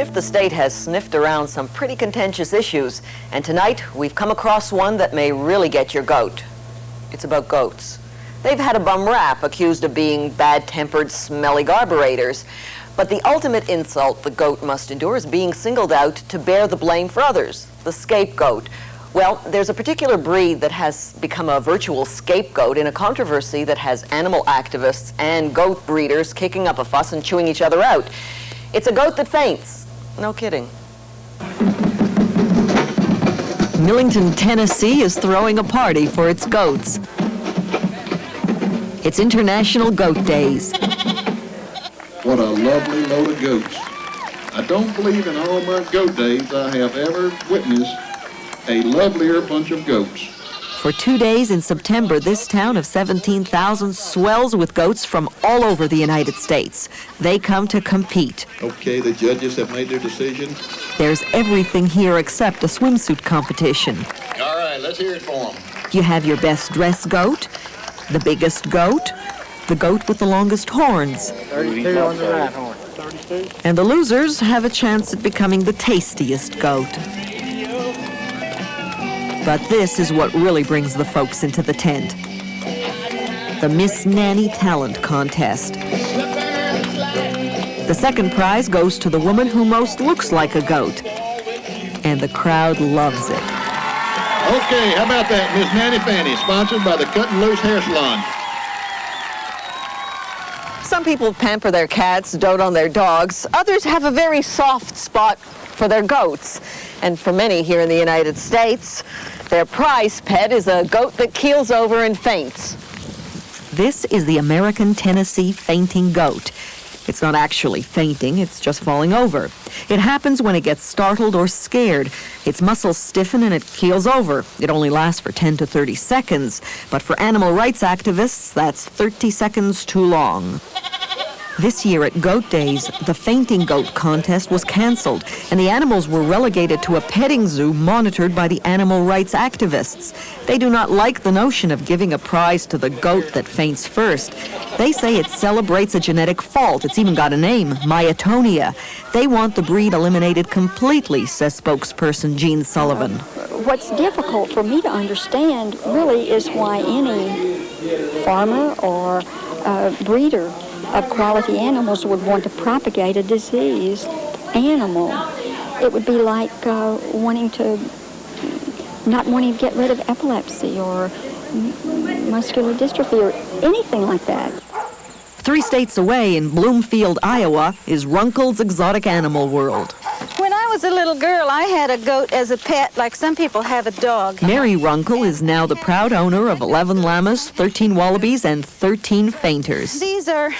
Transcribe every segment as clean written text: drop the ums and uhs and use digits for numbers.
if the state has sniffed around some pretty contentious issues, and tonight we've come across one that may really get your goat. It's about goats. They've had a bum rap, accused of being bad-tempered, smelly carburetors. But the ultimate insult the goat must endure is being singled out to bear the blame for others, the scapegoat. Well, there's a particular breed that has become a virtual scapegoat in a controversy that has animal activists and goat breeders kicking up a fuss and chewing each other out. It's a goat that faints. No kidding. Millington, Tennessee is throwing a party for its goats. It's International Goat Days. What a lovely load of goats. I don't believe in all my goat days I have ever witnessed a lovelier bunch of goats. For 2 days in September, this town of 17,000 swells with goats from all over the United States. They come to compete. Okay, the judges have made their decision. There's everything here except a swimsuit competition. All right, let's hear it for them. You have your best dressed goat, the biggest goat, the goat with the longest horns. 32 on the right horn. 32. And the losers have a chance at becoming the tastiest goat. But this is what really brings the folks into the tent. The Miss Nanny Talent Contest. The second prize goes to the woman who most looks like a goat. And the crowd loves it. Okay, how about that, Miss Nanny Fanny, sponsored by the Cut and Loose Hair Salon. Some people pamper their cats, dote on their dogs. Others have a very soft spot for their goats. And for many here in the United States, their prize pet is a goat that keels over and faints. This is the American Tennessee fainting goat. It's not actually fainting, it's just falling over. It happens when it gets startled or scared. Its muscles stiffen and it keels over. It only lasts for 10 to 30 seconds, but for animal rights activists, that's 30 seconds too long. This year at Goat Days, the fainting goat contest was canceled, and the animals were relegated to a petting zoo monitored by the animal rights activists. They do not like the notion of giving a prize to the goat that faints first. They say it celebrates a genetic fault. It's even got a name, myotonia. They want the breed eliminated completely, says spokesperson Jean Sullivan. What's difficult for me to understand really is why any farmer or breeder of quality animals would want to propagate a diseased animal. It would be like not wanting to get rid of epilepsy or muscular dystrophy or anything like that. 3 states away in Bloomfield, Iowa, is Runkle's Exotic Animal World. When I was a little girl, I had a goat as a pet, like some people have a dog. Mary Runkle is now the proud owner of 11 llamas, 13 wallabies, and 13 fainters. These are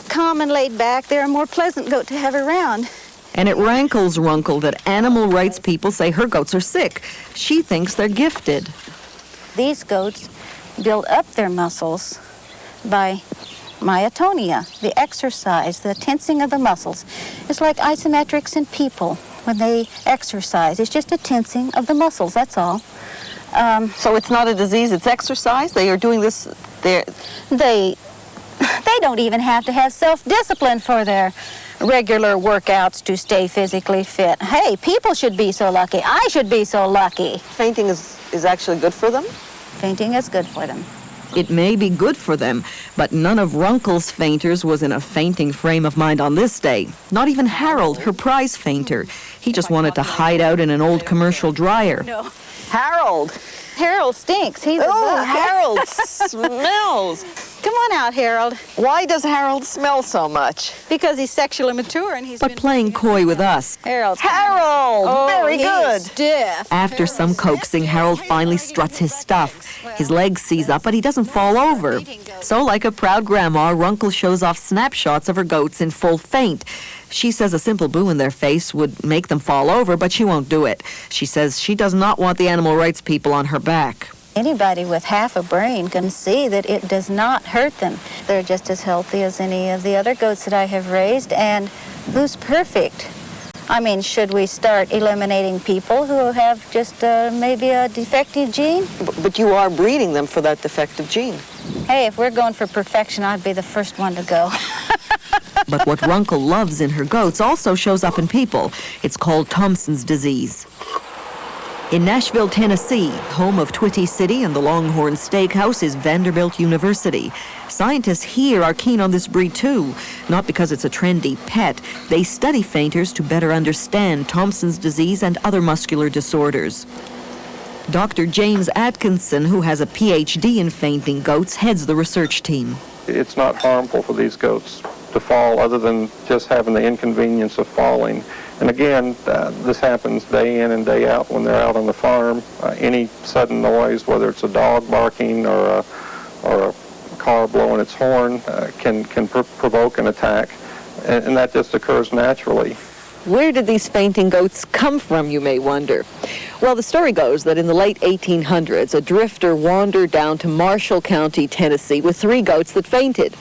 calm and laid back. They're a more pleasant goat to have around. And it rankles Runkle that animal rights people say her goats are sick. She thinks they're gifted. These goats build up their muscles by myotonia, the exercise, the tensing of the muscles. It's like isometrics in people when they exercise. It's just a tensing of the muscles, that's all. So it's not a disease, it's exercise? They are doing this, They don't even have to have self-discipline for their regular workouts to stay physically fit. Hey, people should be so lucky. I should be so lucky. Fainting is actually good for them? Fainting is good for them. It may be good for them, but none of Runkle's fainters was in a fainting frame of mind on this day. Not even Harold, her prize fainter. He just wanted to hide out in an old commercial dryer. No. Harold! Harold stinks. He's a bug. Harold smells! Come on out, Harold. Why does Harold smell so much? Because he's sexually mature and he's But playing coy with us. Harold! Very good! Stiff. After some coaxing, Harold finally struts his stuff. His legs seize up, but he doesn't fall over. So, like a proud grandma, Runkle shows off snapshots of her goats in full faint. She says a simple boo in their face would make them fall over, but she won't do it. She says she does not want the animal rights people on her back. Anybody with half a brain can see that it does not hurt them. They're just as healthy as any of the other goats that I have raised, and who's perfect? I mean, should we start eliminating people who have just maybe a defective gene? But you are breeding them for that defective gene. Hey, if we're going for perfection, I'd be the first one to go. But what Runkle loves in her goats also shows up in people. It's called Thompson's disease. In Nashville, Tennessee, home of Twitty City and the Longhorn Steakhouse, is Vanderbilt University. Scientists here are keen on this breed too, not because it's a trendy pet. They study fainters to better understand Thompson's disease and other muscular disorders. Dr. James Atkinson, who has a PhD in fainting goats, heads the research team. It's not harmful for these goats to fall other than just having the inconvenience of falling. And again, this happens day in and day out when they're out on the farm. Any sudden noise, whether it's a dog barking or a car blowing its horn, can provoke an attack, and that just occurs naturally. Where did these fainting goats come from, you may wonder? Well, the story goes that in the late 1800s, a drifter wandered down to Marshall County, Tennessee, with 3 goats that fainted.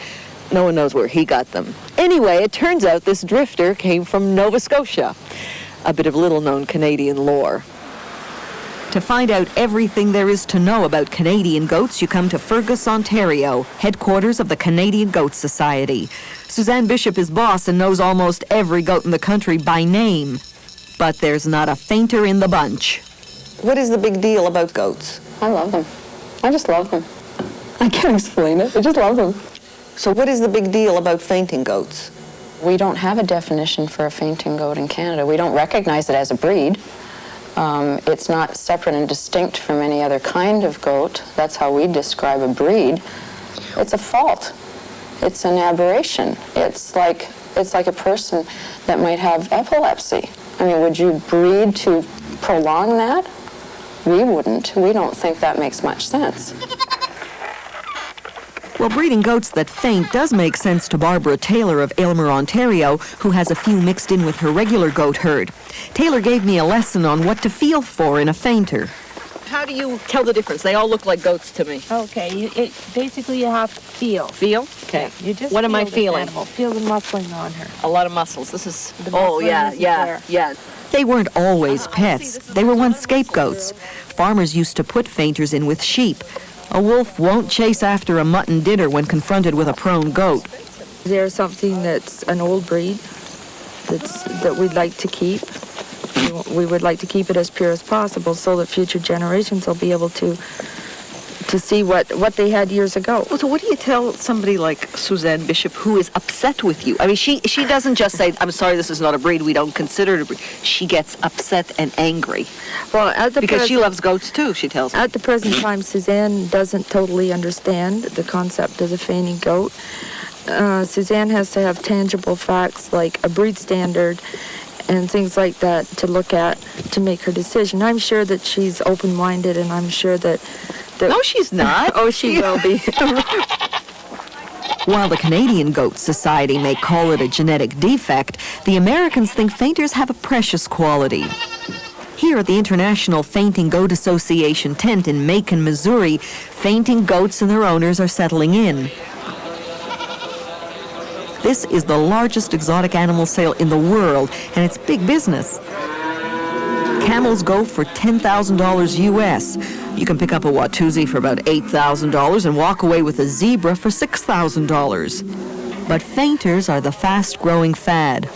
No one knows where he got them. Anyway, it turns out this drifter came from Nova Scotia, a bit of little-known Canadian lore. To find out everything there is to know about Canadian goats, you come to Fergus, Ontario, headquarters of the Canadian Goat Society. Suzanne Bishop is boss and knows almost every goat in the country by name. But there's not a fainter in the bunch. What is the big deal about goats? I love them. I just love them. I can't explain it. I just love them. So what is the big deal about fainting goats? We don't have a definition for a fainting goat in Canada. We don't recognize it as a breed. It's not separate and distinct from any other kind of goat. That's how we describe a breed. It's a fault. It's an aberration. It's like a person that might have epilepsy. I mean, would you breed to prolong that? We wouldn't. We don't think that makes much sense. Well, breeding goats that faint does make sense to Barbara Taylor of Aylmer, Ontario, who has a few mixed in with her regular goat herd. Taylor gave me a lesson on what to feel for in a fainter. How do you tell the difference? They all look like goats to me. Okay, basically you have to feel. Feel? Okay. Yeah, you just what am I feeling? Animal. Feel the muscling on her. A lot of muscles. This is... The oh, yeah. They weren't always pets. They were once scapegoats. Farmers used to put fainters in with sheep. A wolf won't chase after a mutton dinner when confronted with a prone goat. There's something that's an old breed that we'd like to keep. We would like to keep it as pure as possible so that future generations will be able to see what they had years ago. Well, so what do you tell somebody like Suzanne Bishop who is upset with you? I mean, she doesn't just say, I'm sorry, this is not a breed, we don't consider it a breed. She gets upset and angry. Well, because she loves goats too, she tells me. At the present time, Suzanne doesn't totally understand the concept of the fainting goat. Suzanne has to have tangible facts like a breed standard and things like that to look at to make her decision. I'm sure that she's open-minded, and I'm sure that... No, she's not. Oh, she will be. While the Canadian Goat Society may call it a genetic defect, the Americans think fainters have a precious quality. Here at the International Fainting Goat Association tent in Macon, Missouri, fainting goats and their owners are settling in. This is the largest exotic animal sale in the world, and it's big business. Camels go for $10,000 US. You can pick up a Watusi for about $8,000 and walk away with a zebra for $6,000. But fainters are the fast-growing fad.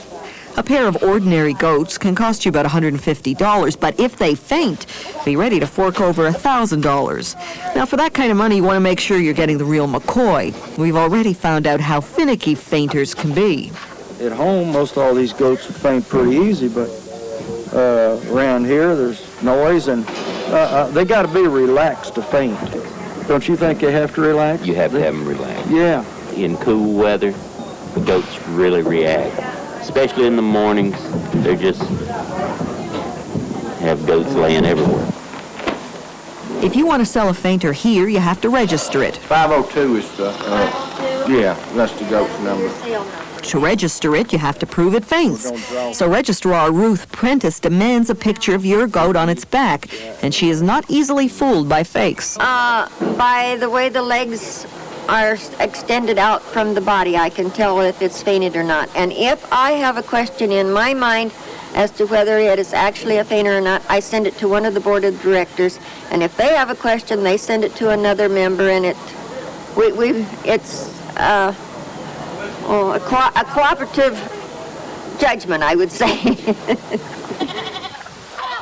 A pair of ordinary goats can cost you about $150, but if they faint, be ready to fork over $1,000. Now, for that kind of money, you want to make sure you're getting the real McCoy. We've already found out how finicky fainters can be. At home, most all these goats faint pretty easy, but around here, there's noise, and they got to be relaxed to faint. Don't you think they have to relax? You have to have them relax. Yeah. In cool weather, the goats really react. Especially in the mornings, they're just have goats laying everywhere. If you want to sell a fainter here, you have to register it. 502 is the, that's the goat's number. To register it, you have to prove it faints. So Registrar Ruth Prentice demands a picture of your goat on its back, and she is not easily fooled by fakes. By the way the legs are extended out from the body, I can tell if it's fainted or not. And if I have a question in my mind as to whether it is actually a fainter or not, I send it to one of the board of directors. And if they have a question, they send it to another member, and a cooperative judgment, I would say.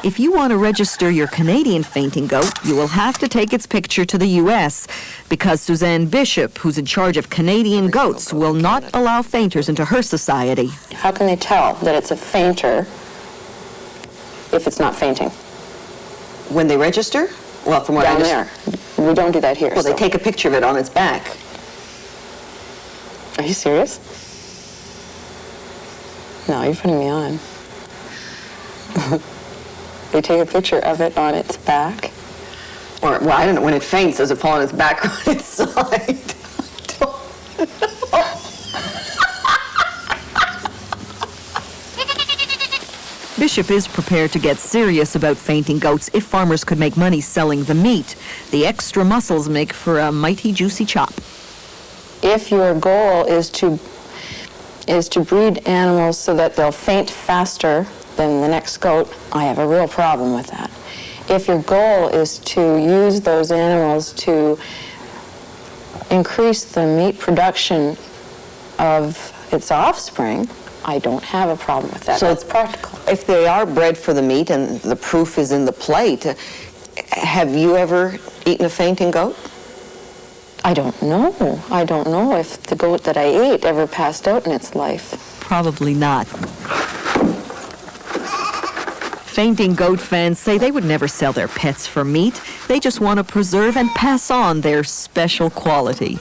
If you want to register your Canadian fainting goat, you will have to take its picture to the U.S. because Suzanne Bishop, who's in charge of Canadian goats, will not allow fainters into her society. How can they tell that it's a fainter if it's not fainting? When they register? Well, from what Down I there. We don't do that here. Well, they take a picture of it on its back. Are you serious? No, you're putting me on. They take a picture of it on its back. Or, well, I don't know, when it faints, does it fall on its back or on its side? Bishop is prepared to get serious about fainting goats if farmers could make money selling the meat. The extra muscles make for a mighty juicy chop. If your goal is to breed animals so that they'll faint faster than the next goat, I have a real problem with that. If your goal is to use those animals to increase the meat production of its offspring, I don't have a problem with that. So that's practical. If they are bred for the meat and the proof is in the plate, have you ever eaten a fainting goat? I don't know. I don't know if the goat that I ate ever passed out in its life. Probably not. Fainting goat fans say they would never sell their pets for meat. They just want to preserve and pass on their special quality.